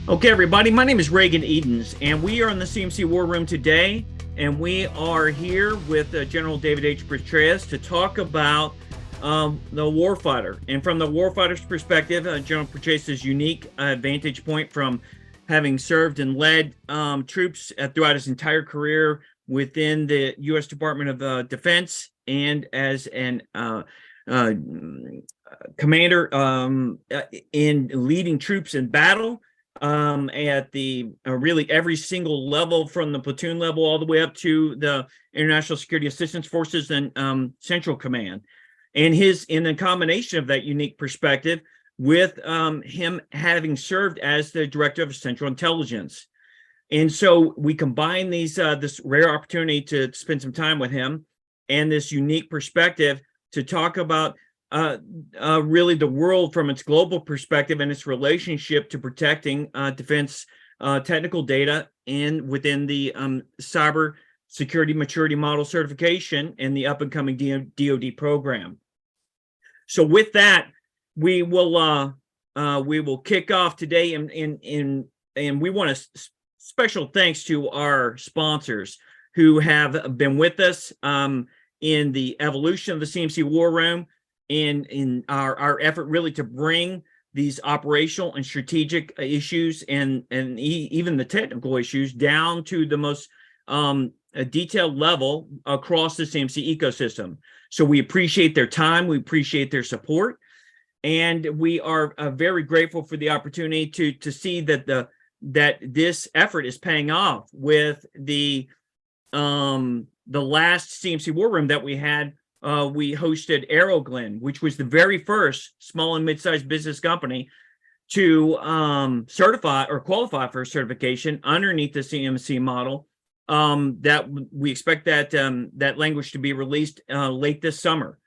Okay, everybody, my name is Regan Edens, and we are in the CMMC War Room today, and we are here with General David H. Petraeus to talk about the warfighter. And from the warfighter's perspective, General Petraeus' unique vantage point from having served and led troops throughout his entire career within the U.S. Department of Defense and as an commander in leading troops in battle. At the really every single level from the platoon level all the way up to the International Security Assistance Forces and Central Command. And in the combination of that unique perspective with him having served as the Director of Central Intelligence. And so we combine this rare opportunity to spend some time with him and this unique perspective to talk about really the world from its global perspective and its relationship to protecting defense technical data and within the Cybersecurity Maturity Model Certification and the up-and-coming DoD program. So with that, we will kick off today, and we want to special thanks to our sponsors who have been with us in the evolution of the CMMC War Room, in our effort really to bring these operational and strategic issues and even the technical issues down to the most detailed level across the CMMC ecosystem. So we appreciate their time, we appreciate their support, and we are very grateful for the opportunity to see that this effort is paying off with the last CMMC War Room that we had. We hosted AeroGlen, which was the very first small and mid-sized business company to certify or qualify for certification underneath the CMMC model. That we expect that language to be released late this summer,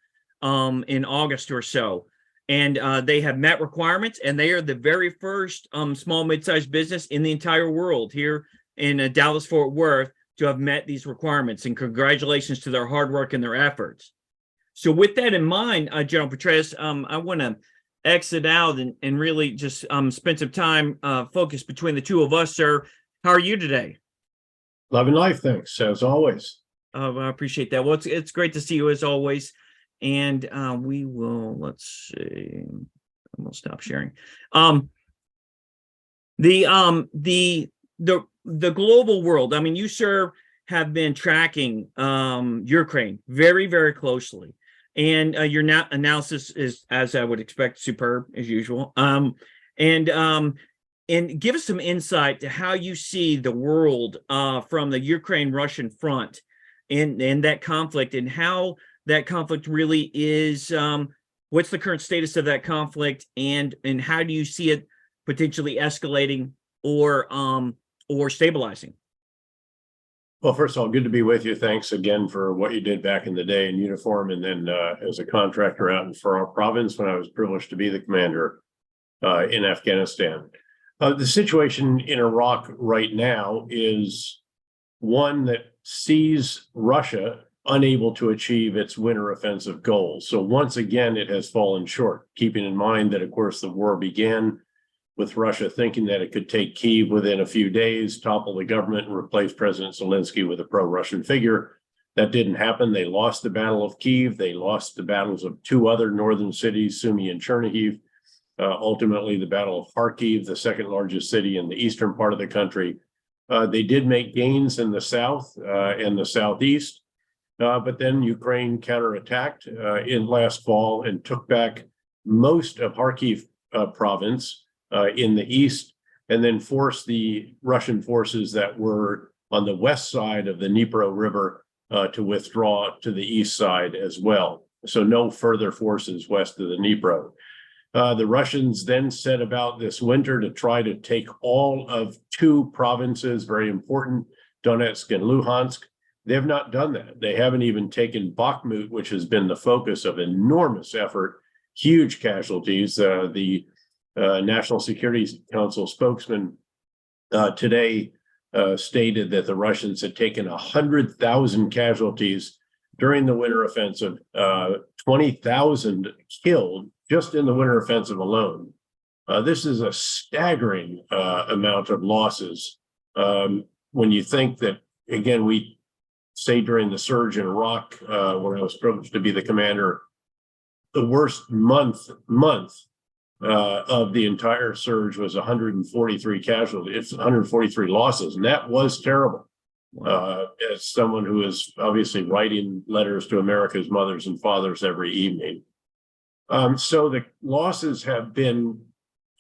in August or so. And they have met requirements, and they are the very first small mid-sized business in the entire world here in Dallas-Fort Worth to have met these requirements. And congratulations to their hard work and their efforts. So with that in mind, General Petraeus, I want to exit out and really just spend some time focused between the two of us, sir. How are you today? Loving life, thanks, as always. I appreciate that. Well, it's great to see you as always. And we will, let's see, I'm gonna stop sharing. The global world. I mean, you, sir, have been tracking Ukraine very, very closely. And your analysis is, as I would expect, superb as usual. And give us some insight to how you see the world from the Ukraine-Russian front and that conflict, and how that conflict really is. What's the current status of that conflict, and how do you see it potentially escalating or stabilizing? Well, first of all, good to be with you. Thanks again for what you did back in the day in uniform, and then as a contractor out in Farrar Province when I was privileged to be the commander in Afghanistan. The situation in Iraq right now is one that sees Russia unable to achieve its winter offensive goals. So once again, it has fallen short, keeping in mind that, of course, the war began with Russia thinking that it could take Kyiv within a few days, topple the government, and replace President Zelensky with a pro-Russian figure. That didn't happen. They lost the Battle of Kyiv. They lost the battles of two other northern cities, Sumy and Chernihiv. Ultimately, the Battle of Kharkiv, the second largest city in the eastern part of the country. They did make gains in the south and the southeast, but then Ukraine counterattacked in last fall and took back most of Kharkiv province in the east, and then forced the Russian forces that were on the west side of the Dnipro River to withdraw to the east side as well. So no further forces west of the Dnipro. The Russians then set about this winter to try to take all of two provinces, very important, Donetsk and Luhansk. They have not done that. They haven't even taken Bakhmut, which has been the focus of enormous effort, huge casualties. The National Security Council spokesman today stated that the Russians had taken 100,000 casualties during the winter offensive, 20,000 killed just in the winter offensive alone. This is a staggering amount of losses. When you think that, again, we say during the surge in Iraq, when I was privileged to be the commander, the worst month of the entire surge was 143 casualties. It's 143 losses, and that was terrible. As someone who is obviously writing letters to America's mothers and fathers every evening. So the losses have been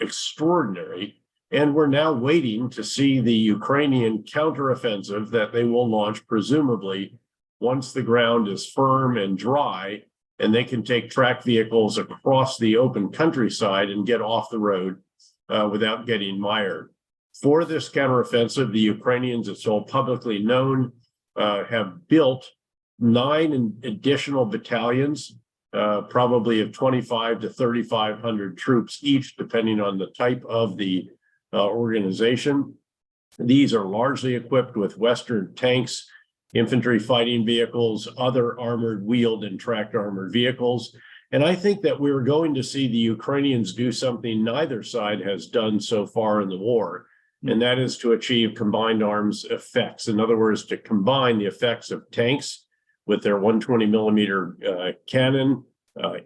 extraordinary, and we're now waiting to see the Ukrainian counteroffensive that they will launch, presumably once the ground is firm and dry, and they can take tracked vehicles across the open countryside and get off the road without getting mired. For this counteroffensive, the Ukrainians, it's all publicly known, have built 9 additional battalions, probably of 25 to 3,500 troops each, depending on the type of the organization. These are largely equipped with Western tanks, infantry fighting vehicles, other armored, wheeled and tracked armored vehicles. And I think that we're going to see the Ukrainians do something neither side has done so far in the war, and that is to achieve combined arms effects. In other words, to combine the effects of tanks with their 120 millimeter cannon,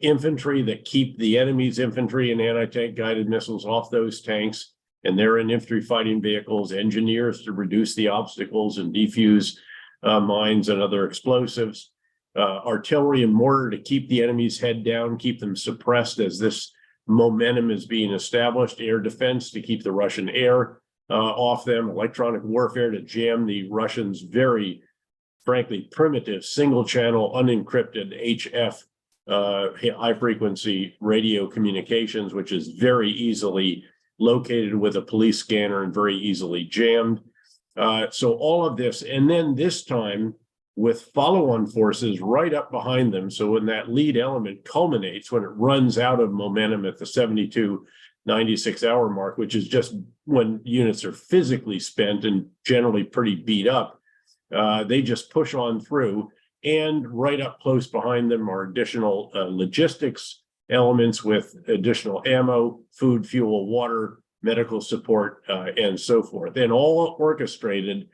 infantry that keep the enemy's infantry and anti-tank guided missiles off those tanks, and they're in infantry fighting vehicles, engineers to reduce the obstacles and defuse mines and other explosives, artillery and mortar to keep the enemy's head down, keep them suppressed as this momentum is being established, air defense to keep the Russian air off them, electronic warfare to jam the Russians' very, frankly, primitive single-channel unencrypted HF high-frequency radio communications, which is very easily located with a police scanner and very easily jammed. So all of this, and then this time with follow-on forces right up behind them. So when that lead element culminates, when it runs out of momentum at the 72, 96-hour mark, which is just when units are physically spent and generally pretty beat up, they just push on through. And right up close behind them are additional logistics elements with additional ammo, food, fuel, water, medical support, and so forth, and all orchestrated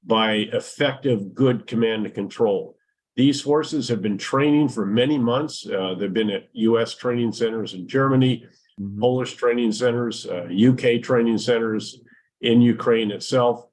by effective, good command and control. These forces have been training for many months. They've been at U.S. training centers in Germany, Polish training centers, UK training centers in Ukraine itself.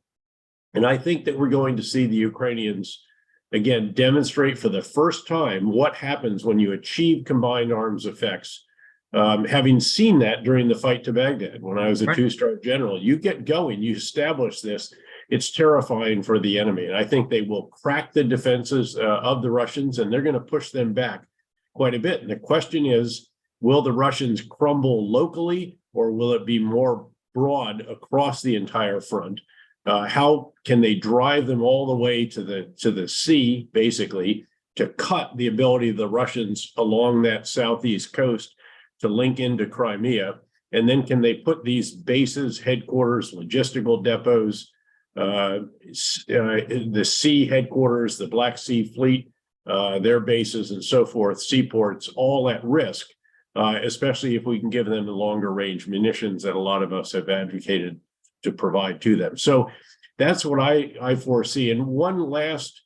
And I think that we're going to see the Ukrainians, again, demonstrate for the first time what happens when you achieve combined arms effects. Having seen that during the fight to Baghdad, when I was a two-star general, you get going, you establish this, it's terrifying for the enemy. And I think they will crack the defenses of the Russians, and they're going to push them back quite a bit. And the question is, will the Russians crumble locally, or will it be more broad across the entire front? How can they drive them all the way to the sea, basically, to cut the ability of the Russians along that southeast coast to link into Crimea? And then can they put these bases, headquarters, logistical depots, the sea headquarters, the Black Sea Fleet, their bases and so forth, seaports, all at risk, especially if we can give them the longer range munitions that a lot of us have advocated to provide to them. So that's what I foresee. And one last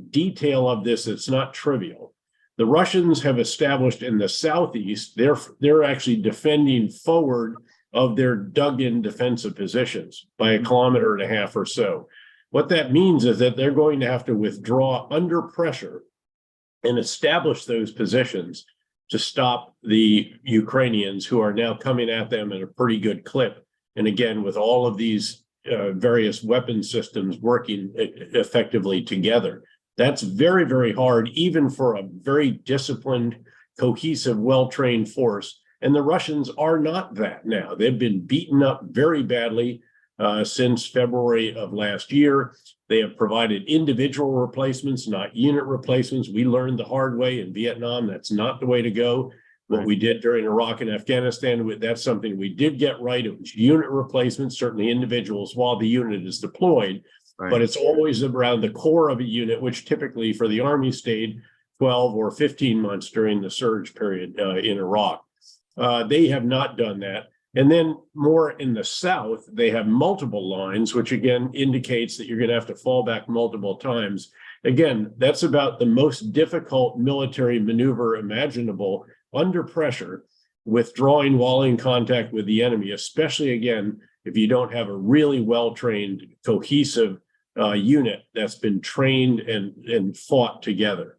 detail of this that's not trivial. The Russians have established in the southeast, they're actually defending forward of their dug-in defensive positions by 1.5 kilometers or so. What that means is that they're going to have to withdraw under pressure and establish those positions to stop the Ukrainians, who are now coming at them at a pretty good clip. And again, with all of these various weapon systems working effectively together, that's very, very hard, even for a very disciplined, cohesive, well-trained force. And the Russians are not that now. They've been beaten up very badly since February of last year. They have provided individual replacements, not unit replacements. We learned the hard way in Vietnam. That's not the way to go. What we did during Iraq and Afghanistan, that's something we did get right. It was unit replacements, certainly individuals while the unit is deployed, but it's always around the core of a unit, which typically for the Army stayed 12 or 15 months during the surge period in Iraq. They have not done that. And then more in the south, they have multiple lines, which again indicates that you're going to have to fall back multiple times. Again, that's about the most difficult military maneuver imaginable under pressure, withdrawing while in contact with the enemy, especially again, if you don't have a really well-trained, cohesive unit that's been trained and fought together.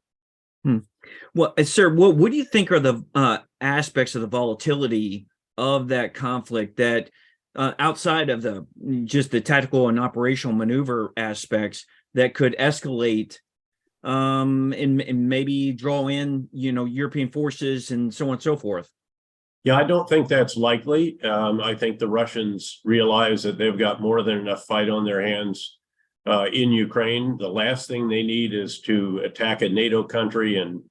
Well, sir, what do you think are the aspects of the volatility of that conflict that outside of just the tactical and operational maneuver aspects that could escalate and maybe draw in, European forces and so on and so forth? Yeah, I don't think that's likely. I think the Russians realize that they've got more than enough fight on their hands in Ukraine. The last thing they need is to attack a NATO country, and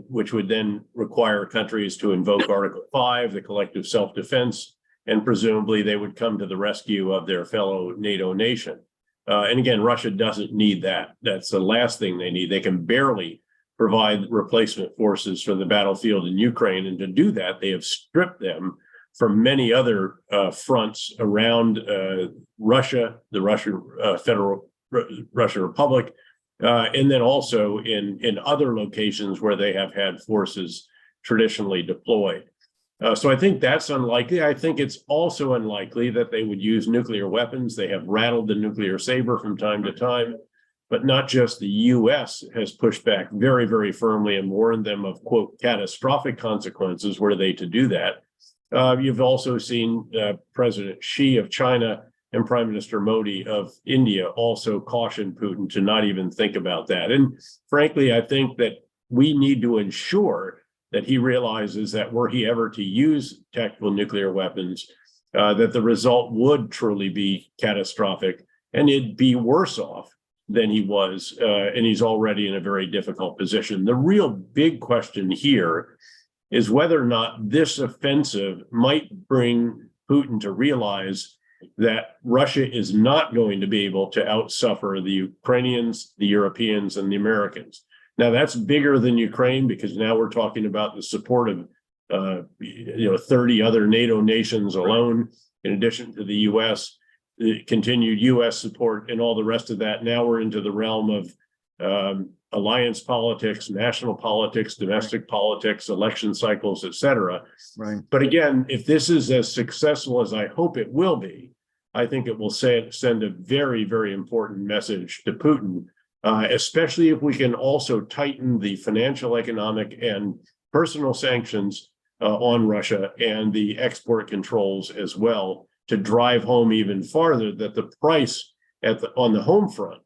which would then require countries to invoke Article 5, the collective self-defense, and presumably they would come to the rescue of their fellow NATO nation. And again, Russia doesn't need that. That's the last thing they need. They can barely provide replacement forces for the battlefield in Ukraine. And to do that, they have stripped them from many other fronts around Russia, the Russian Russian Republic, and then also in other locations where they have had forces traditionally deployed. So I think that's unlikely. I think it's also unlikely that they would use nuclear weapons. They have rattled the nuclear saber from time to time, but not just the U.S. has pushed back very, very firmly and warned them of, quote, catastrophic consequences were they to do that. You've also seen President Xi of China and Prime Minister Modi of India also caution Putin to not even think about that. And frankly, I think that we need to ensure that he realizes that were he ever to use tactical nuclear weapons, that the result would truly be catastrophic, and it'd be worse off than he was, and he's already in a very difficult position. The real big question here is whether or not this offensive might bring Putin to realize that Russia is not going to be able to outsuffer the Ukrainians, the Europeans, and the Americans. Now, that's bigger than Ukraine, because now we're talking about the support of 30 other NATO nations alone, in addition to the U.S., the continued U.S. support and all the rest of that. Now we're into the realm of alliance politics, national politics, domestic politics, election cycles, et cetera. Right. But again, if this is as successful as I hope it will be, I think it will send a very, very important message to Putin, especially if we can also tighten the financial, economic, and personal sanctions on Russia and the export controls as well, to drive home even farther that the price on the home front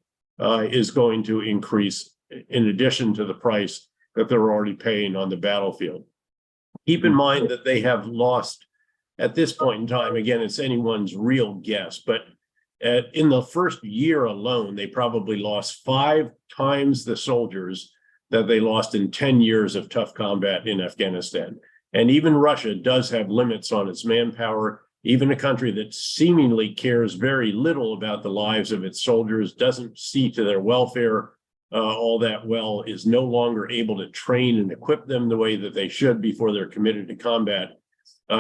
is going to increase in addition to the price that they're already paying on the battlefield. Keep in mind that they have lost, at this point in time, again, it's anyone's real guess, but in the first year alone, they probably lost 5 times the soldiers that they lost in 10 years of tough combat in Afghanistan. And even Russia does have limits on its manpower. Even a country that seemingly cares very little about the lives of its soldiers, doesn't see to their welfare all that well, is no longer able to train and equip them the way that they should before they're committed to combat.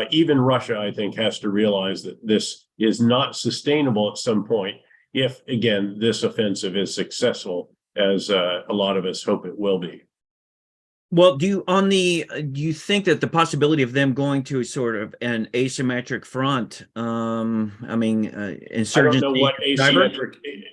Even Russia, I think, has to realize that this is not sustainable at some point if, again, this offensive is successful, as a lot of us hope it will be. Well, do you think that the possibility of them going to sort of an asymmetric front, insurgency? I don't know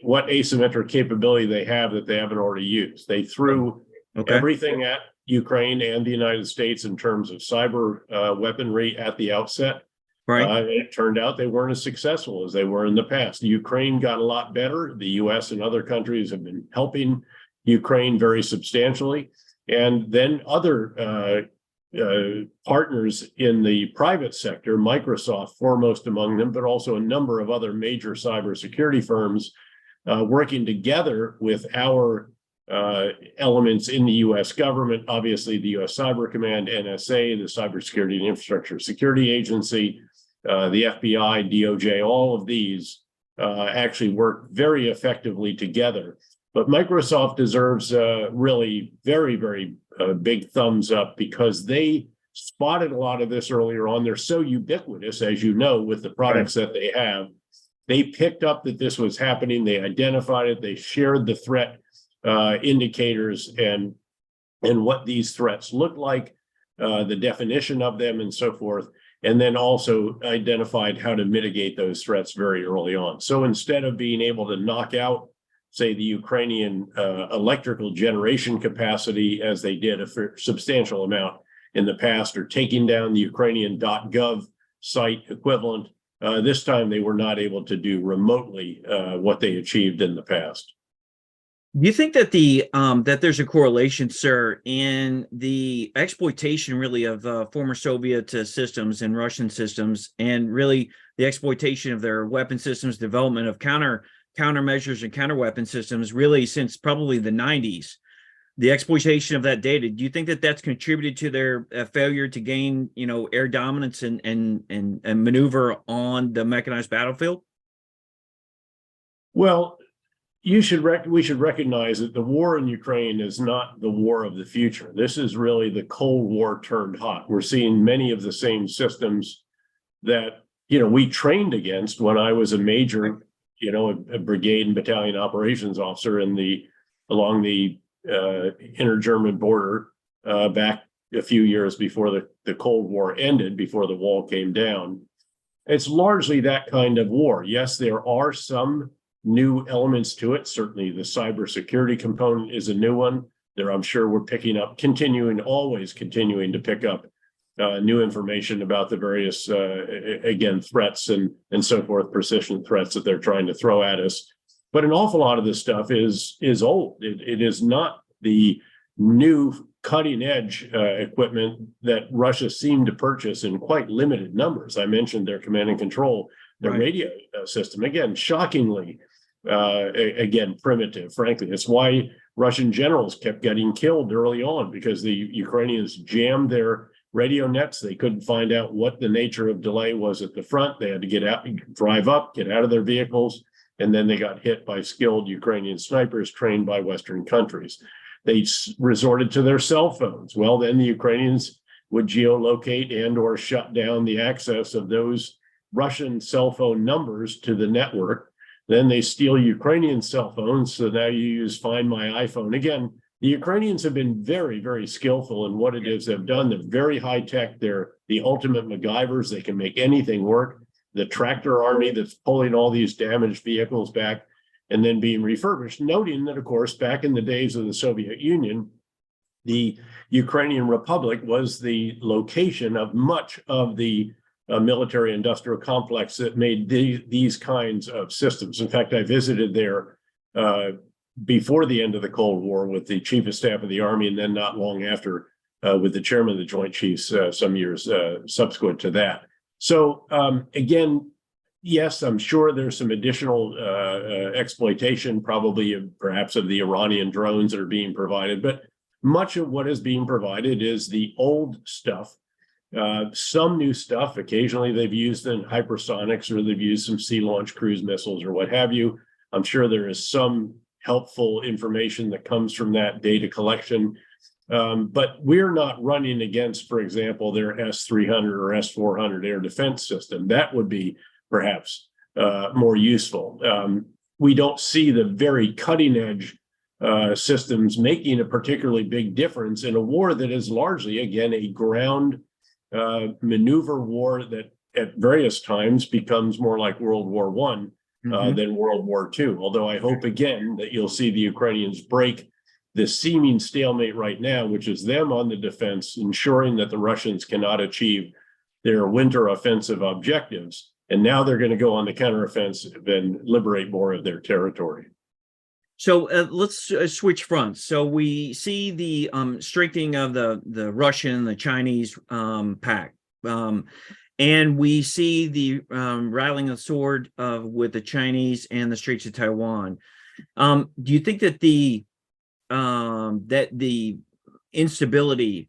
what asymmetric capability they have that they haven't already used. They threw everything at Ukraine and the United States in terms of cyber weaponry at the outset. Right. It turned out they weren't as successful as they were in the past. Ukraine got a lot better. The U.S. and other countries have been helping Ukraine very substantially. And then other partners in the private sector, Microsoft foremost among them, but also a number of other major cybersecurity firms working together with our elements in the U.S. government, obviously the U.S. Cyber Command, NSA, the Cybersecurity and Infrastructure Security Agency, the FBI, DOJ, all of these actually work very effectively together. But Microsoft deserves really very, very big thumbs up, because they spotted a lot of this earlier on. They're so ubiquitous, as you know, with the products that they have. They picked up that this was happening. They identified it. They shared the threat indicators and what these threats look like, the definition of them, and so forth. And then also identified how to mitigate those threats very early on. So instead of being able to knock out, say, the Ukrainian electrical generation capacity, as they did a substantial amount in the past, or taking down the Ukrainian .gov site equivalent, this time they were not able to do remotely what they achieved in the past. Do you think that that there's a correlation, sir, in the exploitation really of former Soviet systems and Russian systems, and really the exploitation of their weapon systems, development of countermeasures and counterweapon systems, really since probably the 90s? The exploitation of that data. Do you think that that's contributed to their failure to gain, air dominance and maneuver on the mechanized battlefield? Well, we should recognize that the war in Ukraine is not the war of the future. This is really the Cold War turned hot. We're seeing many of the same systems that, we trained against when I was a major, a brigade and battalion operations officer along the inter-German border back a few years before the Cold War ended, before the wall came down. It's largely that kind of war. Yes, there are some new elements to it. Certainly the cybersecurity component is a new one there. I'm sure we're always continuing to pick up new information about the various, again, threats and so forth, persistent threats that they're trying to throw at us. But an awful lot of this stuff is old. It is not the new cutting edge equipment that Russia seemed to purchase in quite limited numbers. I mentioned their command and control, their radio system, again, shockingly, again, primitive, frankly. It's why Russian generals kept getting killed early on, because the Ukrainians jammed their radio nets. They couldn't find out what the nature of delay was at the front. They had to get out, drive up, get out of their vehicles, and then they got hit by skilled Ukrainian snipers trained by Western countries. They resorted to their cell phones. Well, then the Ukrainians would geolocate and or shut down the access of those Russian cell phone numbers to the network. Then they steal Ukrainian cell phones. So now you use Find My iPhone. Again, the Ukrainians have been very, very skillful in what it is they've done. They're very high tech. They're the ultimate MacGyvers. They can make anything work. The tractor army that's pulling all these damaged vehicles back and then being refurbished, noting that, of course, back in the days of the Soviet Union, the Ukrainian Republic was the location of much of the military industrial complex that made these kinds of systems. In fact, I visited there before the end of the Cold War with the Chief of Staff of the Army, and then not long after with the Chairman of the Joint Chiefs some years subsequent to that. So again, yes, I'm sure there's some additional exploitation, probably perhaps of the Iranian drones that are being provided, but much of what is being provided is the old stuff. Some new stuff. Occasionally they've used in hypersonics, or they've used some sea-launched cruise missiles or what have you. I'm sure there is some helpful information that comes from that data collection. But we're not running against, for example, their S-300 or S-400 air defense system. That would be perhaps more useful. We don't see the very cutting edge systems making a particularly big difference in a war that is largely, again, a ground maneuver war that at various times becomes more like World War I than World War II. Although I hope, again, that you'll see the Ukrainians break the seeming stalemate right now, which is them on the defense, ensuring that the Russians cannot achieve their winter offensive objectives. And now they're going to go on the counteroffensive and liberate more of their territory. So let's switch fronts. So we see the strengthening of the Russian, the Chinese pact, and we see the rattling of the sword with the Chinese and the Straits of Taiwan. Do you think that the instability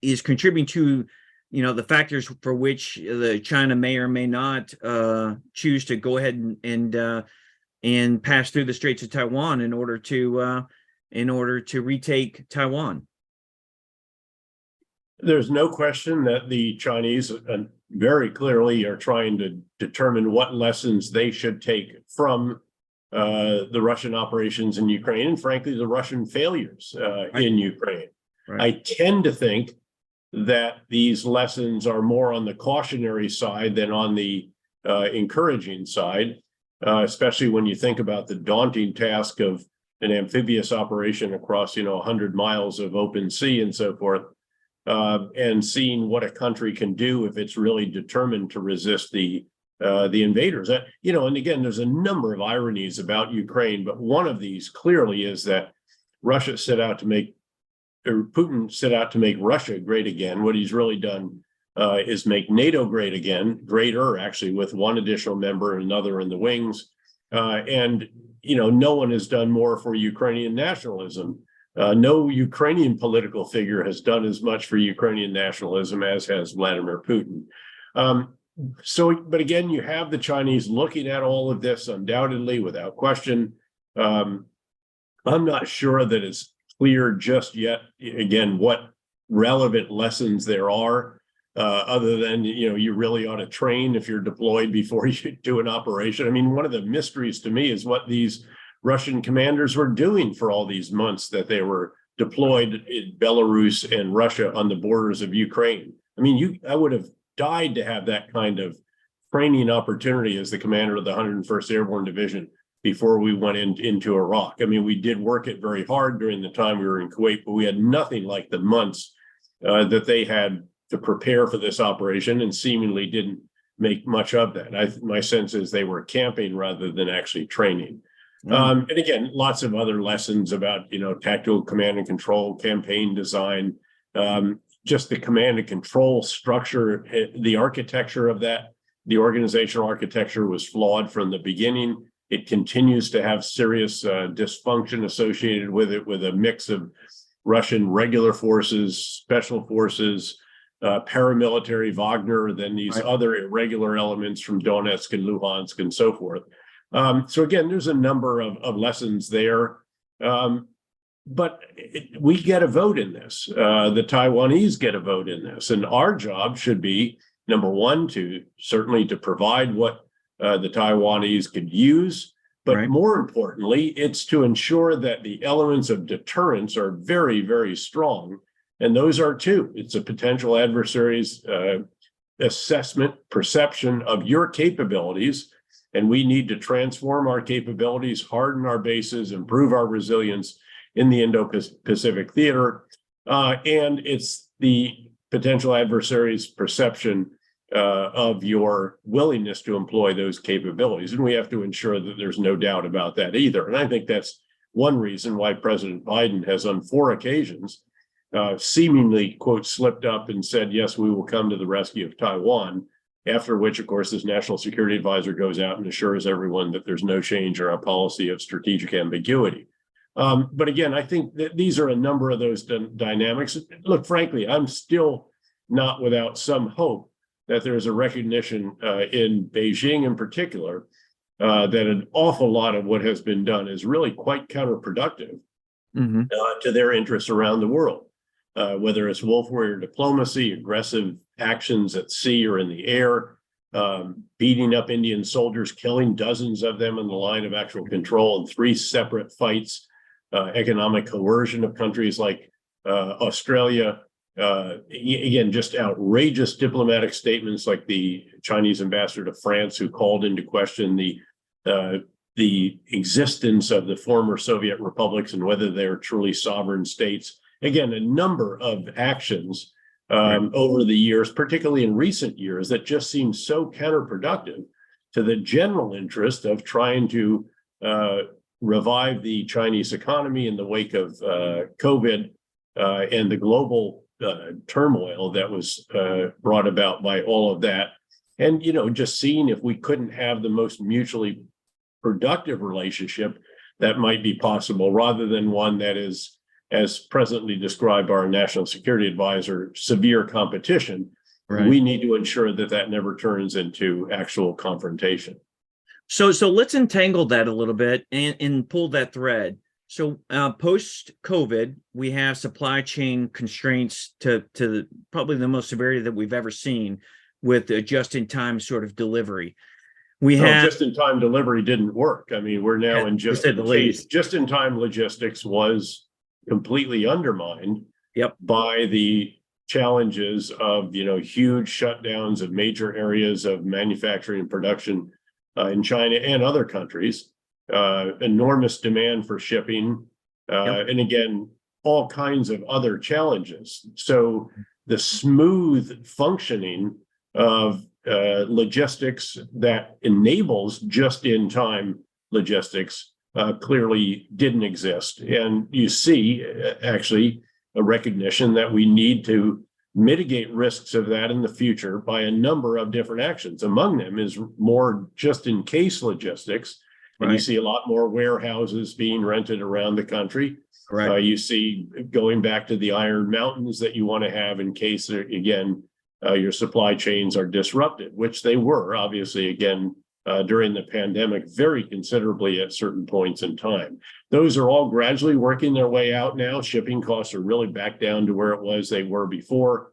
is contributing to the factors for which China may or may not choose to go ahead and pass through the Straits of Taiwan in order to retake Taiwan? There's no question that the Chinese very clearly are trying to determine what lessons they should take from the Russian operations in Ukraine, and frankly, the Russian failures in Ukraine. I tend to think that these lessons are more on the cautionary side than on the encouraging side, especially when you think about the daunting task of an amphibious operation across, 100 miles of open sea and so forth, and seeing what a country can do if it's really determined to resist the invaders. And again, there's a number of ironies about Ukraine, but one of these clearly is that Putin set out to make Russia great again. What he's really done is make NATO great again, greater actually, with one additional member and another in the wings. And no one has done more for Ukrainian nationalism. No Ukrainian political figure has done as much for Ukrainian nationalism as has Vladimir Putin. But again, you have the Chinese looking at all of this undoubtedly, without question. I'm not sure that it's clear just yet, again, what relevant lessons there are, other than, you really ought to train if you're deployed before you do an operation. I mean, one of the mysteries to me is what these Russian commanders were doing for all these months that they were deployed in Belarus and Russia on the borders of Ukraine. I mean, I would have died to have that kind of training opportunity as the commander of the 101st Airborne Division before we went into Iraq. I mean, we did work it very hard during the time we were in Kuwait, but we had nothing like the months that they had to prepare for this operation, and seemingly didn't make much of that. My sense is they were camping rather than actually training. And again, lots of other lessons about, tactical command and control, campaign design, just the command and control structure, the architecture of that. The organizational architecture was flawed from the beginning. It continues to have serious dysfunction associated with it, with a mix of Russian regular forces, special forces, paramilitary Wagner, then these other irregular elements from Donetsk and Luhansk and so forth. So again, there's a number of lessons there. But we get a vote in this. The Taiwanese get a vote in this. And our job should be, number one, certainly to provide what the Taiwanese could use. But more importantly, it's to ensure that the elements of deterrence are very, very strong. And those are two. It's a potential adversary's assessment, perception of your capabilities. And we need to transform our capabilities, harden our bases, improve our resilience in the Indo-Pacific theater. And it's the potential adversary's perception of your willingness to employ those capabilities. And we have to ensure that there's no doubt about that either. And I think that's one reason why President Biden has on 4 occasions seemingly, quote, slipped up and said, yes, we will come to the rescue of Taiwan, after which, of course, his national security advisor goes out and assures everyone that there's no change in our policy of strategic ambiguity. But again, I think that these are a number of those dynamics. Look, frankly, I'm still not without some hope that there's a recognition in Beijing in particular that an awful lot of what has been done is really quite counterproductive to their interests around the world, whether it's wolf warrior diplomacy, aggressive actions at sea or in the air, beating up Indian soldiers, killing dozens of them in the line of actual control in 3 separate fights, economic coercion of countries like Australia. Again, just outrageous diplomatic statements like the Chinese ambassador to France, who called into question the existence of the former Soviet republics and whether they're truly sovereign states. Again, a number of actions over the years, particularly in recent years, that just seem so counterproductive to the general interest of trying to revive the Chinese economy in the wake of COVID and the global turmoil that was brought about by all of that. And, just seeing if we couldn't have the most mutually productive relationship that might be possible, rather than one that is, as presently described by our national security advisor, severe competition. We need to ensure that that never turns into actual confrontation. So let's entangle that a little bit and pull that thread. So post-COVID, we have supply chain constraints to probably the most severity that we've ever seen with the just-in-time sort of delivery. We have just-in-time delivery didn't work. I mean, we're now in just-in-time logistics was completely undermined by the challenges of, huge shutdowns of major areas of manufacturing and production in China and other countries. Enormous demand for shipping, and again, all kinds of other challenges. So the smooth functioning of logistics that enables just-in-time logistics clearly didn't exist. And you see actually a recognition that we need to mitigate risks of that in the future by a number of different actions. Among them is more just-in-case logistics. And you see a lot more warehouses being rented around the country. You see, going back to the Iron Mountains that you want to have in case, again, your supply chains are disrupted, which they were, obviously, again, during the pandemic, very considerably at certain points in time. Those are all gradually working their way out now. Shipping costs are really back down to where they were before.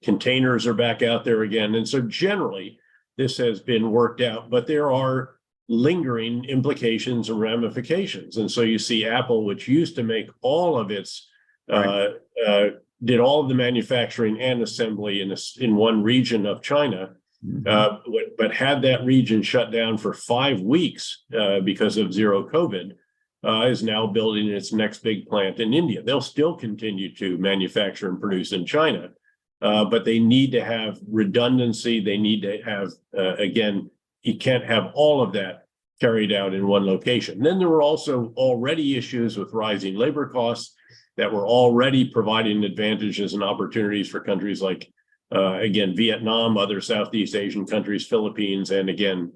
Containers are back out there again. And so generally, this has been worked out, but there are lingering implications and ramifications. And so you see Apple, which used to make all of its, did all of the manufacturing and assembly in one region of China, but had that region shut down for 5 weeks because of zero COVID, is now building its next big plant in India. They'll still continue to manufacture and produce in China, but they need to have redundancy. They need to have, again, you can't have all of that carried out in one location. Then there were also already issues with rising labor costs that were already providing advantages and opportunities for countries like, again, Vietnam, other Southeast Asian countries, Philippines, and again,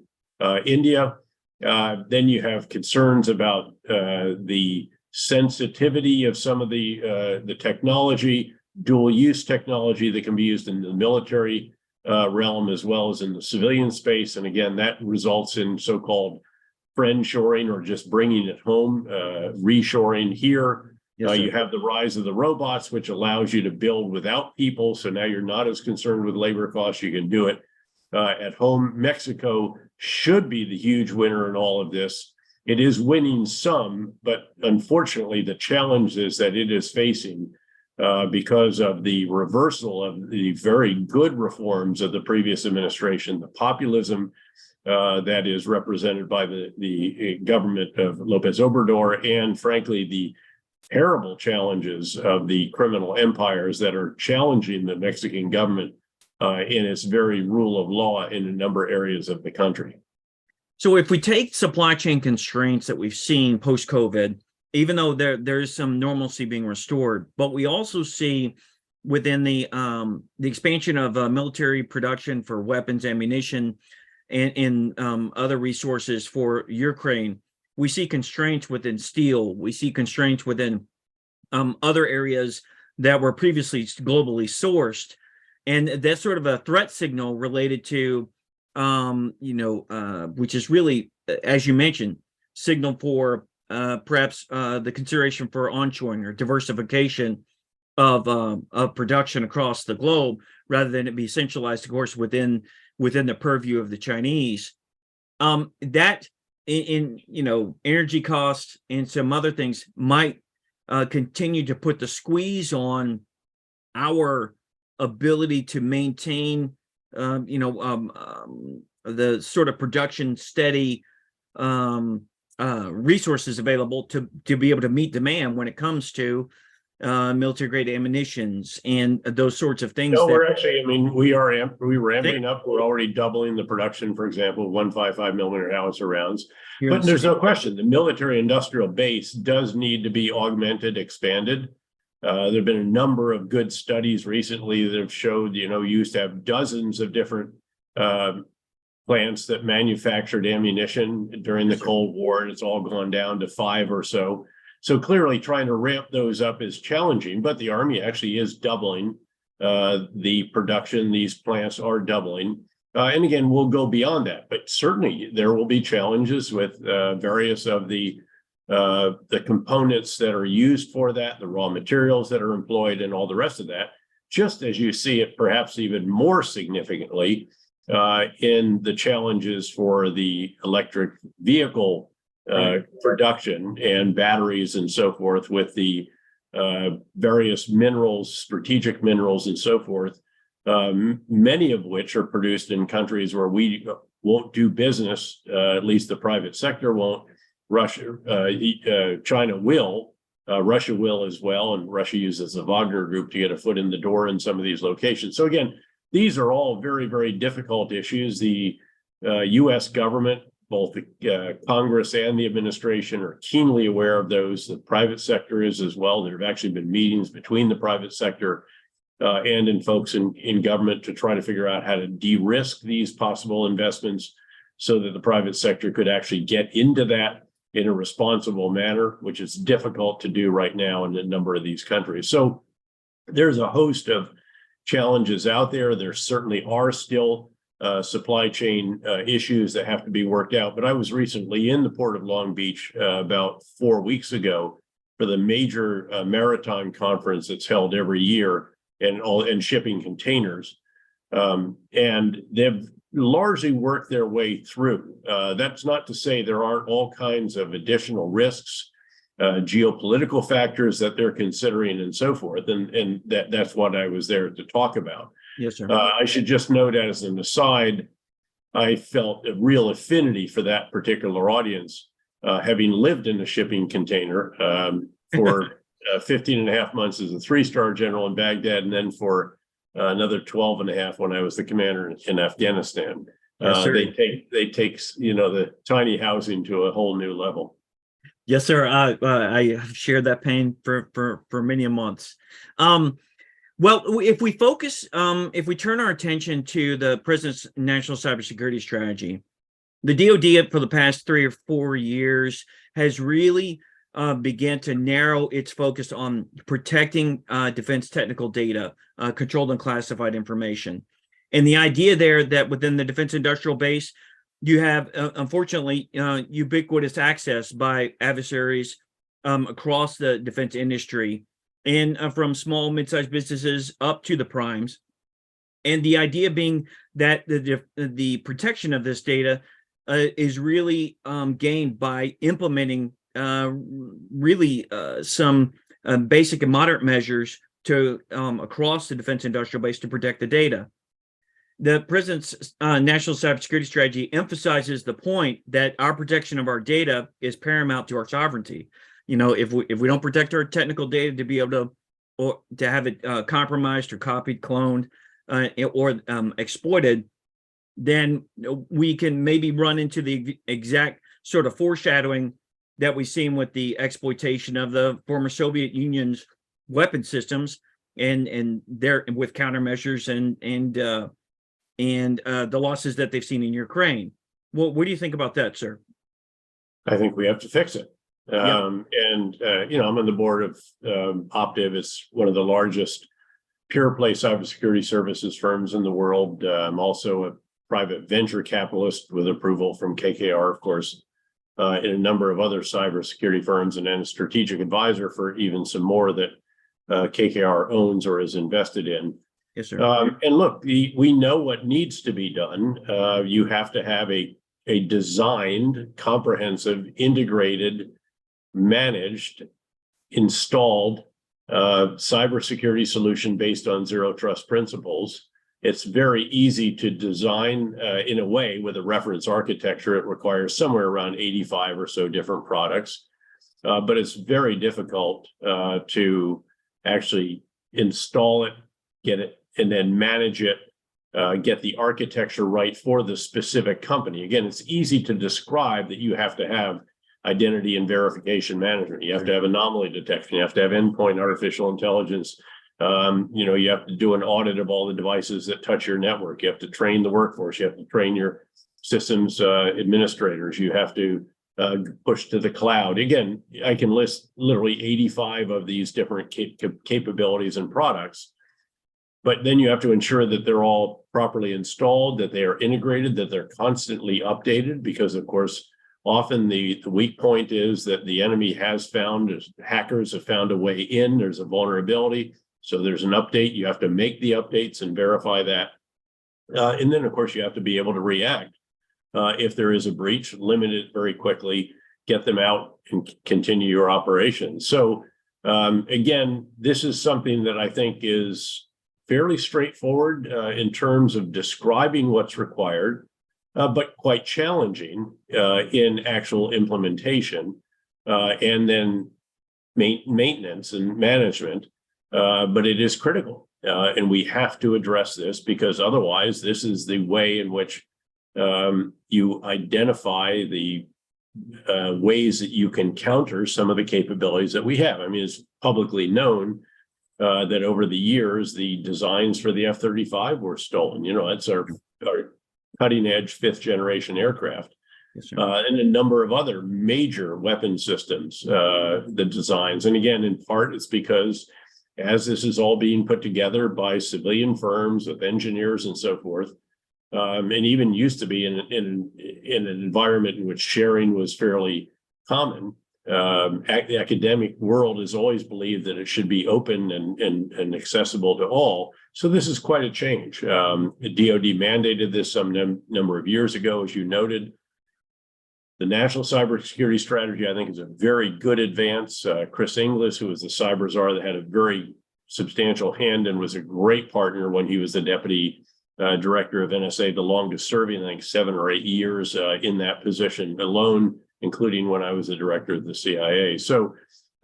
India. Then you have concerns about the sensitivity of some of the technology, dual-use technology that can be used in the military realm as well as in the civilian space. And again, that results in so-called friendshoring or just bringing it home, reshoring here. You have the rise of the robots, which allows you to build without people. So now you're not as concerned with labor costs. You can do it at home. Mexico should be the huge winner in all of this. It is winning some, but unfortunately, the challenges that it is facing because of the reversal of the very good reforms of the previous administration, the populism that is represented by the government of López Obrador, and frankly, the terrible challenges of the criminal empires that are challenging the Mexican government in its very rule of law in a number of areas of the country. So if we take supply chain constraints that we've seen post-COVID, even though there is some normalcy being restored, but we also see within the expansion of military production for weapons, ammunition, and other resources for Ukraine, we see constraints within steel. We see constraints within other areas that were previously globally sourced, and that's sort of a threat signal related to, which is really, as you mentioned, signal for perhaps the consideration for onshoring or diversification of production across the globe, rather than it be centralized, of course, within the purview of the Chinese. That in energy costs and some other things might continue to put the squeeze on our ability to maintain the sort of production steady resources available to be able to meet demand when it comes to military grade ammunitions and those sorts of things. No, we're actually, we're ramping up. We're already doubling the production, for example, 155 millimeter howitzer rounds. But there's no question, the military industrial base does need to be augmented, expanded. There have been a number of good studies recently that have showed, you used to have dozens of different plants that manufactured ammunition during the Cold War, and it's all gone down to 5 or so. So clearly trying to ramp those up is challenging, but the Army actually is doubling the production. These plants are doubling. And again, we'll go beyond that, but certainly there will be challenges with various of the the components that are used for that, the raw materials that are employed, and all the rest of that, just as you see it perhaps even more significantly in the challenges for the electric vehicle production and batteries and so forth, with the various minerals, strategic minerals and so forth, many of which are produced in countries where we won't do business, at least the private sector won't. Russia, China will, Russia will as well, and Russia uses the Wagner Group to get a foot in the door in some of these locations. So again, these are all very, very difficult issues. The U.S. government, both the Congress and the administration, are keenly aware of those. The private sector is as well. There have actually been meetings between the private sector and in folks in government to try to figure out how to de-risk these possible investments so that the private sector could actually get into that in a responsible manner, which is difficult to do right now in a number of these countries. So there's a host of challenges out there. There certainly are still supply chain issues that have to be worked out. But I was recently in the Port of Long Beach about 4 weeks ago for the major maritime conference that's held every year and shipping containers. And they've largely worked their way through. That's not to say there aren't all kinds of additional risks, geopolitical factors that they're considering and so forth. And that's what I was there to talk about. Yes, sir. I should just note as an aside, I felt a real affinity for that particular audience, having lived in a shipping container for 15 and a half months as a 3-star general in Baghdad, and then for another 12 and a half when I was the commander in Afghanistan. Yes, they take the tiny housing to a whole new level. Yes, sir. I have shared that pain for many months. Well, if we focus, if we turn our attention to the President's National Cybersecurity Strategy, the DoD for the past 3 or 4 years has really began to narrow its focus on protecting defense technical data, controlled and classified information. And the idea there that within the defense industrial base, you have, unfortunately, ubiquitous access by adversaries across the defense industry, and from small, mid-sized businesses up to the primes. And the idea being that the protection of this data is really gained by implementing some basic and moderate measures to across the defense industrial base to protect the data. The President's National Cybersecurity Strategy emphasizes the point that our protection of our data is paramount to our sovereignty. You know, if we don't protect our technical data to be able to have it compromised or copied, cloned, or exploited, then we can maybe run into the exact sort of foreshadowing that we've seen with the exploitation of the former Soviet Union's weapon systems and their with countermeasures and the losses that they've seen in Ukraine. Well, what do you think about that, sir? I think we have to fix it. I'm on the board of Optiv. It's one of the largest pure play cybersecurity services firms in the world. I'm also a private venture capitalist with approval from KKR, of course, in a number of other cybersecurity firms, and then a strategic advisor for even some more that KKR owns or is invested in. Yes, sir. And look, we know what needs to be done. You have to have a designed, comprehensive, integrated, managed, installed cybersecurity solution based on zero trust principles. It's very easy to design in a way with a reference architecture. It requires somewhere around 85 or so different products, but it's very difficult to actually install it, get it, and then manage it, get the architecture right for the specific company. Again, it's easy to describe that you have to have identity and verification management. You have to have anomaly detection. You have to have endpoint artificial intelligence. You have to do an audit of all the devices that touch your network. You have to train the workforce. You have to train your systems administrators. You have to push to the cloud. Again, I can list literally 85 of these different capabilities and products, but then you have to ensure that they're all properly installed, that they are integrated, that they're constantly updated, because of course, Often the weak point is that the enemy hackers have found a way in, there's a vulnerability. So there's an update, you have to make the updates and verify that. And then of course you have to be able to react. If there is a breach, limit it very quickly, get them out and continue your operations. So again, this is something that I think is fairly straightforward in terms of describing what's required, but quite challenging in actual implementation and then maintenance and management. But it is critical, and we have to address this because otherwise this is the way in which you identify the ways that you can counter some of the capabilities that we have. I mean, it's publicly known that over the years, the designs for the F-35 were stolen. You know, that's our cutting edge 5th generation aircraft. Yes, and a number of other major weapon systems, the designs. And again, in part, it's because as this is all being put together by civilian firms with engineers and so forth, and even used to be in an environment in which sharing was fairly common. The academic world has always believed that it should be open and accessible to all. So this is quite a change. The DoD mandated this some number of years ago, as you noted. The National Cybersecurity Strategy, I think, is a very good advance. Chris Inglis, who was the cyber czar that had a very substantial hand and was a great partner when he was the deputy director of NSA, the longest serving, I think 7 or 8 years in that position alone, including when I was the director of the CIA. So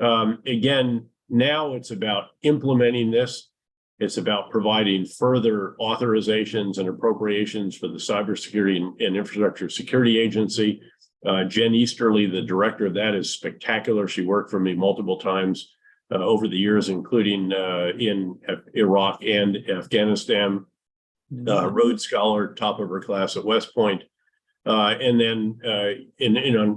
again, now it's about implementing this. It's about providing further authorizations and appropriations for the Cybersecurity and Infrastructure Security Agency. Jen Easterly, the director of that, is spectacular. She worked for me multiple times over the years, including in Iraq and Afghanistan. Rhodes Scholar, top of her class at West Point. And then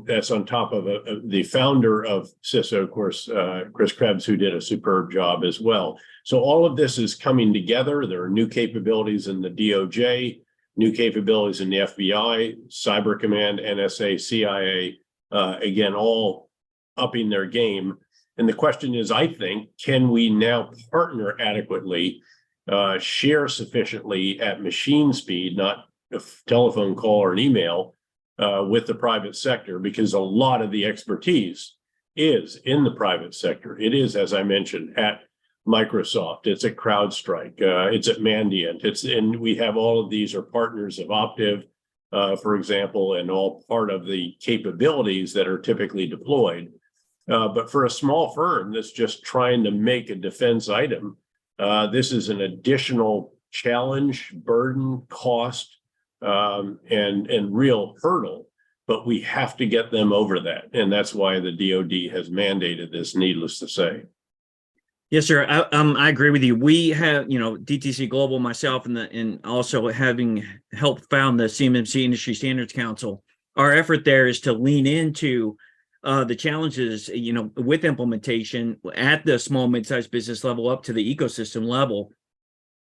that's on top of the founder of CISO, of course, Chris Krebs, who did a superb job as well. So all of this is coming together. There are new capabilities in the DOJ, new capabilities in the FBI, Cyber Command, NSA, CIA, again, all upping their game. And the question is, I think, can we now partner adequately, share sufficiently at machine speed, not a telephone call or an email, with the private sector, because a lot of the expertise is in the private sector. It is, as I mentioned, at Microsoft, it's at CrowdStrike, it's at Mandiant, and we have all of these are partners of Optiv, for example, and all part of the capabilities that are typically deployed. But for a small firm that's just trying to make a defense item, this is an additional challenge, burden, cost, and real hurdle, but we have to get them over that. And that's why the DoD has mandated this, needless to say. Yes, sir. I agree with you. We have, DTC Global, myself, and also having helped found the CMMC Industry Standards Council. Our effort there is to lean into the challenges, with implementation at the small, mid-sized business level up to the ecosystem level.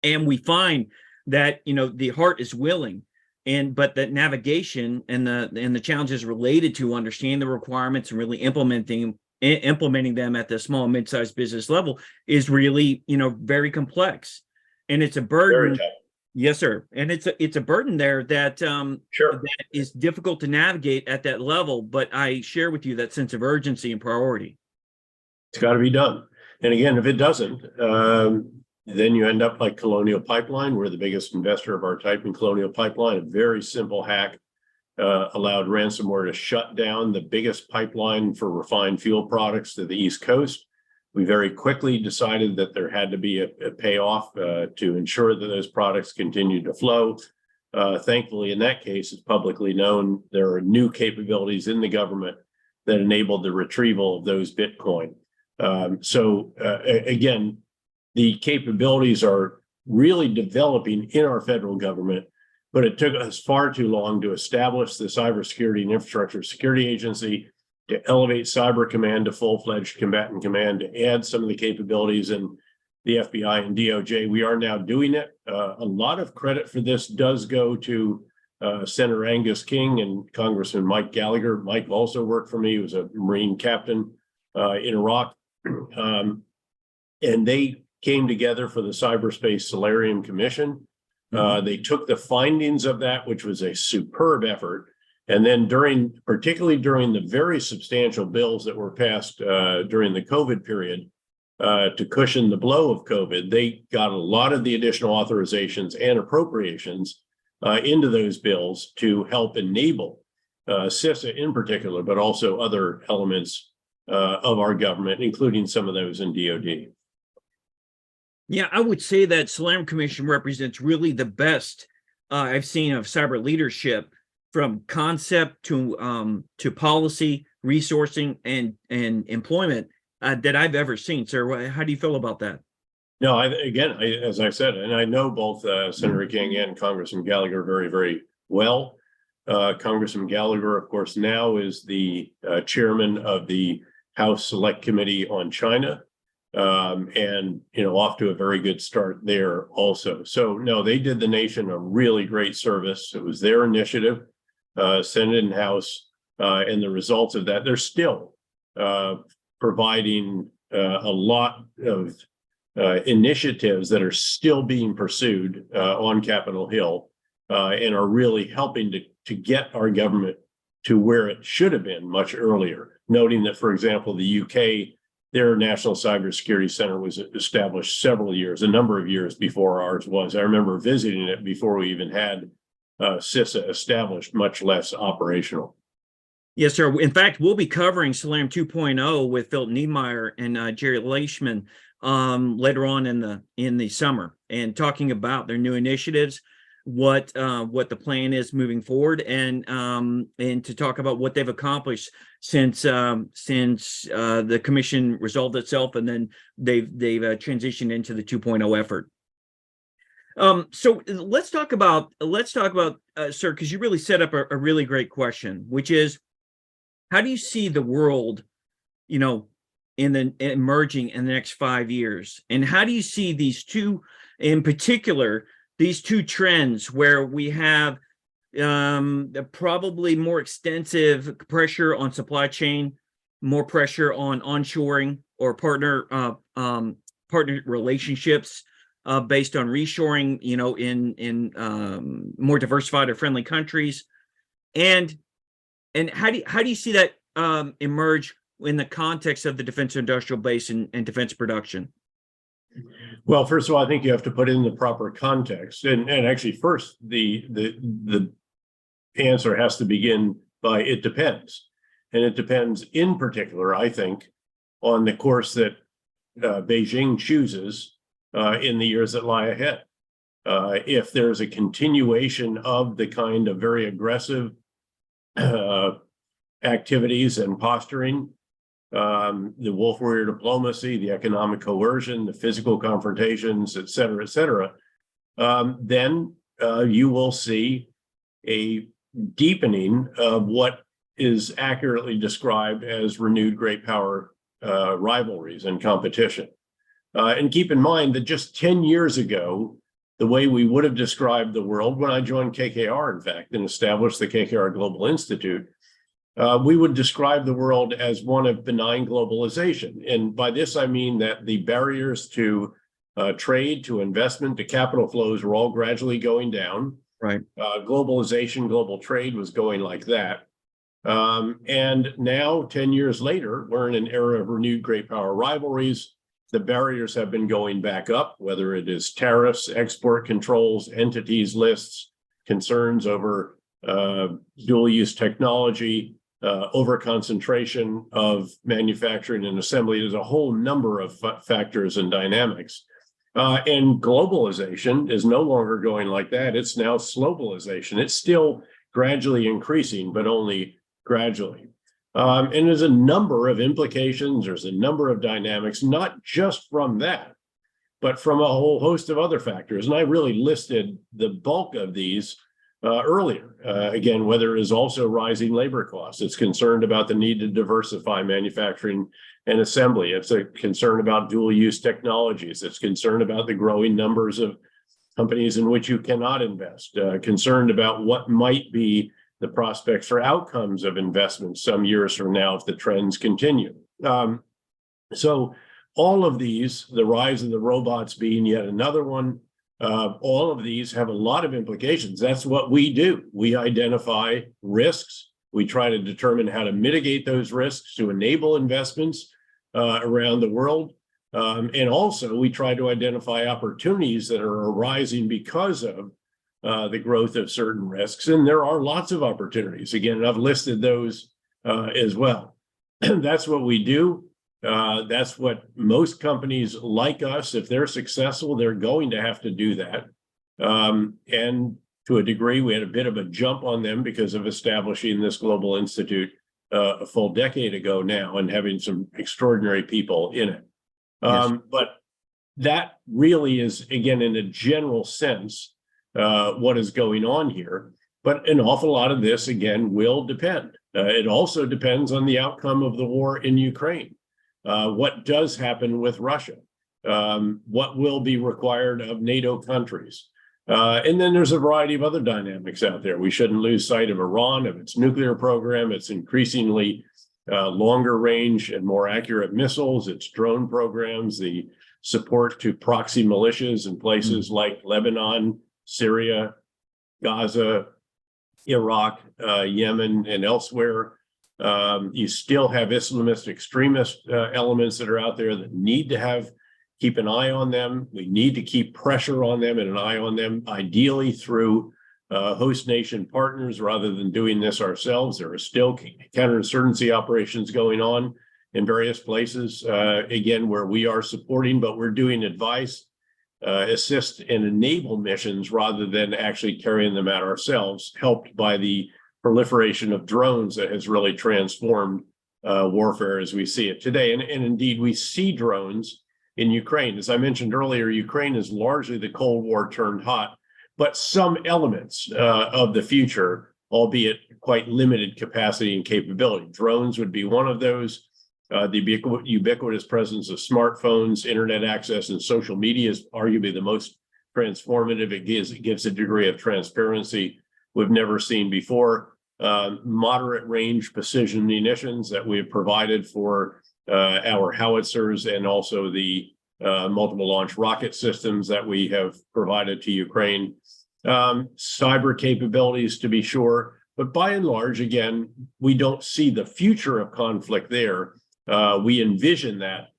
And we find that, the heart is willing, but that navigation and the challenges related to understanding the requirements and really implementing them at the small and mid-sized business level is really, very complex. And it's a burden. Yes, sir. And it's a burden there that Sure. that is difficult to navigate at that level. But I share with you that sense of urgency and priority. It's got to be done. And again, if it doesn't, then you end up like Colonial Pipeline. We're the biggest investor of our type in Colonial Pipeline. A very simple hack allowed ransomware to shut down the biggest pipeline for refined fuel products to the East Coast. We very quickly decided that there had to be a payoff to ensure that those products continued to flow. Thankfully, in that case, it's publicly known there are new capabilities in the government that enabled the retrieval of those Bitcoin. Again, the capabilities are really developing in our federal government, but it took us far too long to establish the Cybersecurity and Infrastructure Security Agency, to elevate Cyber Command to full-fledged combatant command, to add some of the capabilities in the FBI and DOJ. We are now doing it. A lot of credit for this does go to Senator Angus King and Congressman Mike Gallagher. Mike also worked for me. He was a Marine captain in Iraq. And they came together for the Cyberspace Solarium Commission. They took the findings of that, which was a superb effort. And then particularly during the very substantial bills that were passed during the COVID period to cushion the blow of COVID, they got a lot of the additional authorizations and appropriations into those bills to help enable CISA in particular, but also other elements of our government, including some of those in DoD. Yeah, I would say that Solarium Commission represents really the best I've seen of cyber leadership, from concept to policy, resourcing, and employment that I've ever seen. Sir, how do you feel about that? No, as I said, and I know both Senator King and Congressman Gallagher very, very well. Congressman Gallagher, of course, now is the chairman of the House Select Committee on China. And, off to a very good start there also. So, no, they did the nation a really great service. It was their initiative, Senate and House, and the results of that. They're still providing a lot of initiatives that are still being pursued on Capitol Hill and are really helping to get our government to where it should have been much earlier. Noting that, for example, the UK, their National Cybersecurity Center was established a number of years before ours was. I remember visiting it before we even had CISA established, much less operational. Yes, sir. In fact, we'll be covering Solarium 2.0 with Phil Niemeyer and Jerry Leishman later on in the summer, and talking about their new initiatives, what the plan is moving forward, and to talk about what they've accomplished since the commission resolved itself, and then they've transitioned into the 2.0 effort. So let's talk about sir, because you really set up a really great question, which is, how do you see the world, emerging in the next 5 years, and how do you see these two, in particular, these two trends where we have probably more extensive pressure on supply chain, more pressure on onshoring or partner relationships based on reshoring, in more diversified or friendly countries, and how do you see that emerge in the context of the defense industrial base and defense production? Well, first of all, I think you have to put it in the proper context, and actually, first the answer has to begin by it depends, and it depends in particular, I think, on the course that Beijing chooses in the years that lie ahead. If there's a continuation of the kind of very aggressive activities and posturing, the wolf warrior diplomacy, the economic coercion, the physical confrontations, et cetera, then you will see a deepening of what is accurately described as renewed great power rivalries and competition. And keep in mind that just 10 years ago, the way we would have described the world, when I joined KKR, in fact, and established the KKR Global Institute, we would describe the world as one of benign globalization. And by this, I mean that the barriers to trade, to investment, to capital flows were all gradually going down. Right. Globalization, global trade was going like that. And now, 10 years later, we're in an era of renewed great power rivalries. The barriers have been going back up, whether it is tariffs, export controls, entities lists, concerns over dual-use technology, over-concentration of manufacturing and assembly. There's a whole number of factors and dynamics. And globalization is no longer going like that. It's now slowbalization. It's still gradually increasing, but only gradually. And there's a number of implications. There's a number of dynamics, not just from that, but from a whole host of other factors. And I really listed the bulk of these earlier. Again, whether it is also rising labor costs, it's concerned about the need to diversify manufacturing and assembly. It's a concern about dual use technologies. It's concerned about the growing numbers of companies in which you cannot invest, concerned about what might be the prospects for outcomes of investments some years from now if the trends continue. So all of these, the rise of the robots being yet another one, all of these have a lot of implications. That's what we do. We identify risks. We try to determine how to mitigate those risks to enable investments around the world. And also, we try to identify opportunities that are arising because of the growth of certain risks. And there are lots of opportunities. Again, I've listed those as well. That's what we do. That's what most companies like us, if they're successful, they're going to have to do that. And to a degree, we had a bit of a jump on them because of establishing this global institute a full decade ago now and having some extraordinary people in it. Yes. But that really is, again, in a general sense, what is going on here. But an awful lot of this, again, will depend. It also depends on the outcome of the war in Ukraine. What does happen with Russia? What will be required of NATO countries? And then there's a variety of other dynamics out there. We shouldn't lose sight of Iran, of its nuclear program, its increasingly longer range and more accurate missiles, its drone programs, the support to proxy militias in places like Lebanon, Syria, Gaza, Iraq, Yemen, and elsewhere. You still have Islamist extremist elements that are out there that need to keep an eye on them. We need to keep pressure on them and an eye on them, ideally through host nation partners rather than doing this ourselves. There are still counterinsurgency operations going on in various places, again, where we are supporting, but we're doing advice, assist, and enable missions rather than actually carrying them out ourselves, helped by the proliferation of drones that has really transformed warfare as we see it today. And indeed, we see drones in Ukraine. As I mentioned earlier, Ukraine is largely the Cold War turned hot, but some elements of the future, albeit quite limited capacity and capability. Drones would be one of those. The ubiquitous presence of smartphones, internet access, and social media is arguably the most transformative. It gives a degree of transparency we've never seen before. Moderate range precision munitions that we have provided for our howitzers, and also the multiple launch rocket systems that we have provided to Ukraine. Cyber capabilities, to be sure, but by and large, again, we don't see the future of conflict there. We envision that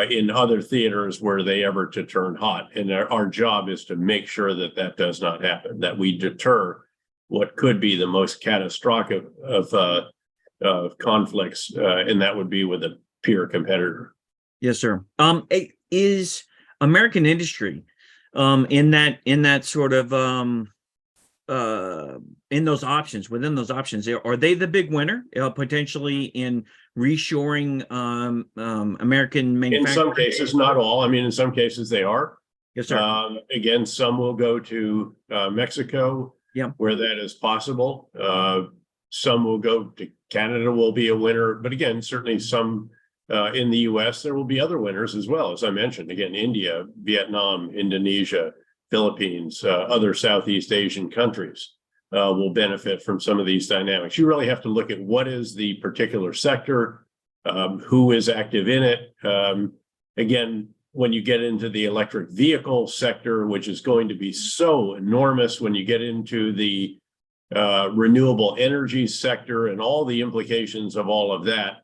in other theaters were they ever to turn hot. And our job is to make sure that that does not happen, that we deter what could be the most catastrophic of conflicts, and that would be with a peer competitor. Yes, sir. Is American industry in that sort of within those options, are they the big winner potentially in reshoring American manufacturing? In some cases, not all. I mean, in some cases they are. Yes, sir. Again, some will go to Mexico, where that is possible. Some will go to Canada, will be a winner. But again, certainly some in the US, there will be other winners as well. As I mentioned, again, India, Vietnam, Indonesia, Philippines, other Southeast Asian countries will benefit from some of these dynamics. You really have to look at what is the particular sector, who is active in it. Again, when you get into the electric vehicle sector, which is going to be so enormous, when you get into the renewable energy sector and all the implications of all of that,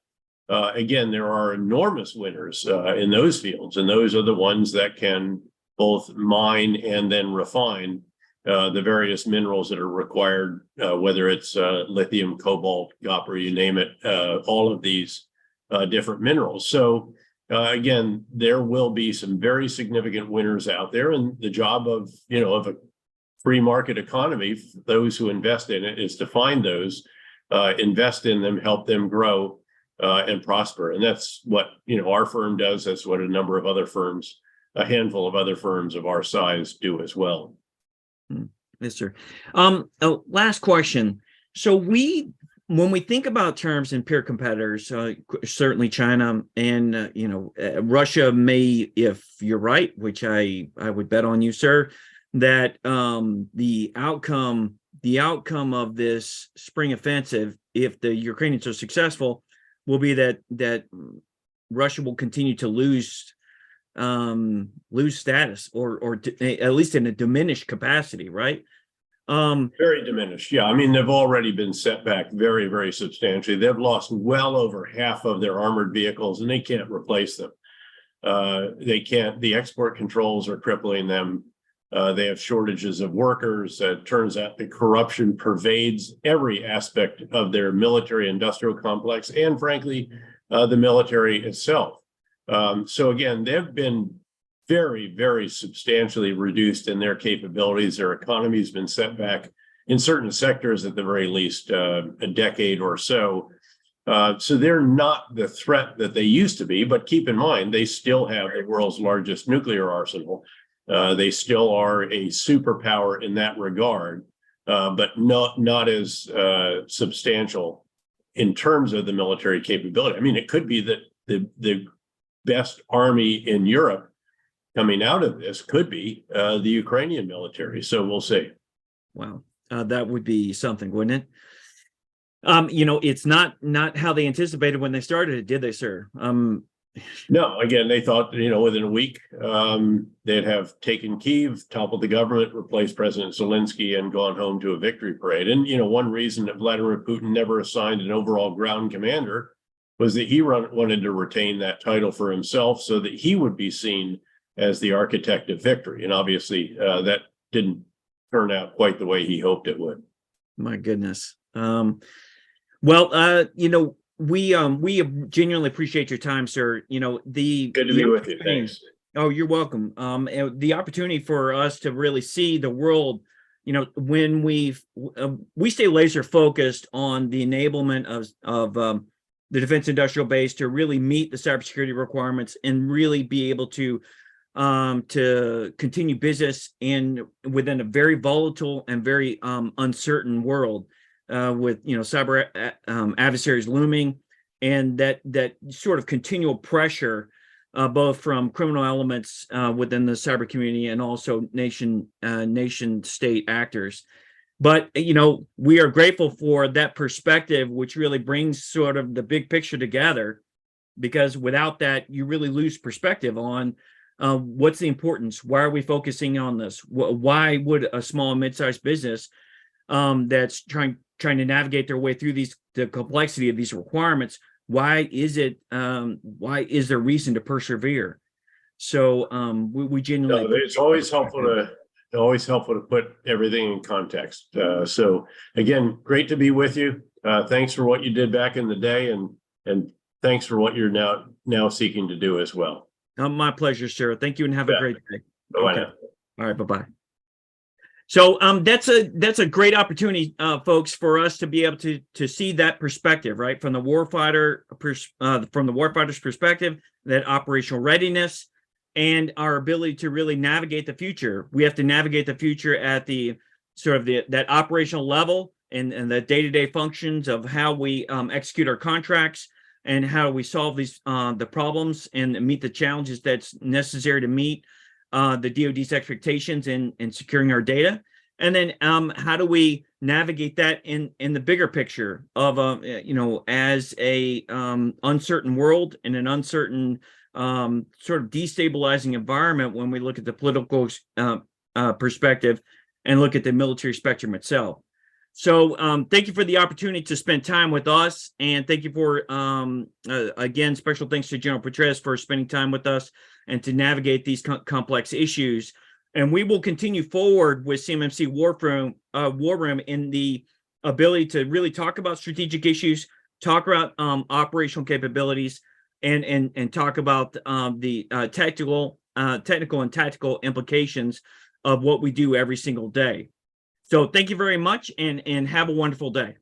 again, there are enormous winners in those fields, and those are the ones that can both mine and then refine the various minerals that are required, whether it's lithium, cobalt, copper, you name it, all of these different minerals. So again, there will be some very significant winners out there, and the job of a free market economy, those who invest in it, is to find those, invest in them, help them grow and prosper. And that's what our firm does. That's what a number of other firms, a handful of other firms of our size, do as well. Yes, sir. Last question. So when we think about terms and peer competitors, certainly China and Russia may, if you're right, which I would bet on you, sir, that the outcome of this spring offensive, if the Ukrainians are successful, will be that Russia will continue to lose status, or at least in a diminished capacity, right? Very diminished. Yeah, I mean, they've already been set back very, very substantially. They've lost well over half of their armored vehicles, and they can't replace them. They can't. The export controls are crippling them. They have shortages of workers. It turns out the corruption pervades every aspect of their military industrial complex, and frankly, the military itself. So again, they've been very, very substantially reduced in their capabilities. Their economy has been set back in certain sectors, at the very least, a decade or so. So they're not the threat that they used to be, but keep in mind, they still have the world's largest nuclear arsenal. They still are a superpower in that regard, but not as substantial in terms of the military capability. I mean, it could be that the best army in Europe coming out of this could be the Ukrainian military. So we'll see. Wow, that would be something, wouldn't it? It's not how they anticipated when they started it, did they, sir? No, again, they thought, within a week, they'd have taken Kyiv, toppled the government, replaced President Zelensky, and gone home to a victory parade. And, one reason that Vladimir Putin never assigned an overall ground commander was that he wanted to retain that title for himself so that he would be seen as the architect of victory. And obviously, that didn't turn out quite the way he hoped it would. My goodness. We genuinely appreciate your time, sir. Good to be with you. Thanks. Oh, you're welcome. The opportunity for us to really see the world, when we stay laser focused on the enablement of the defense industrial base to really meet the cybersecurity requirements and really be able to continue business within a very volatile and very uncertain world, with cyber adversaries looming, and that sort of continual pressure, both from criminal elements within the cyber community and also nation state actors. But we are grateful for that perspective, which really brings sort of the big picture together, because without that, you really lose perspective on what's the importance. Why are we focusing on this? Why would a small and mid-sized business that's trying to navigate their way through the complexity of these requirements, why is there reason to persevere? So we genuinely. No, it's always helpful to put everything in context. So again, great to be with you. Thanks for what you did back in the day, and thanks for what you're now seeking to do as well. My pleasure, sir. Thank you, and have a great day. Bye-bye. Okay. All right, bye-bye. So that's a great opportunity, folks, for us to be able to see that perspective, right, from the warfighter's perspective, that operational readiness, and our ability to really navigate the future. We have to navigate the future at the sort of that operational level and the day-to-day functions of how we execute our contracts and how we solve these the problems and meet the challenges that's necessary to meet the DoD's expectations in securing our data. And then how do we navigate that in the bigger picture of as a uncertain world, in an uncertain sort of destabilizing environment, when we look at the political perspective and look at the military spectrum itself. So thank you for the opportunity to spend time with us, and thank you for again, special thanks to General Petraeus for spending time with us and to navigate these complex issues. And we will continue forward with CMMC War Room in the ability to really talk about strategic issues, talk about operational capabilities, and talk about the technical and tactical implications of what we do every single day. So thank you very much, and have a wonderful day.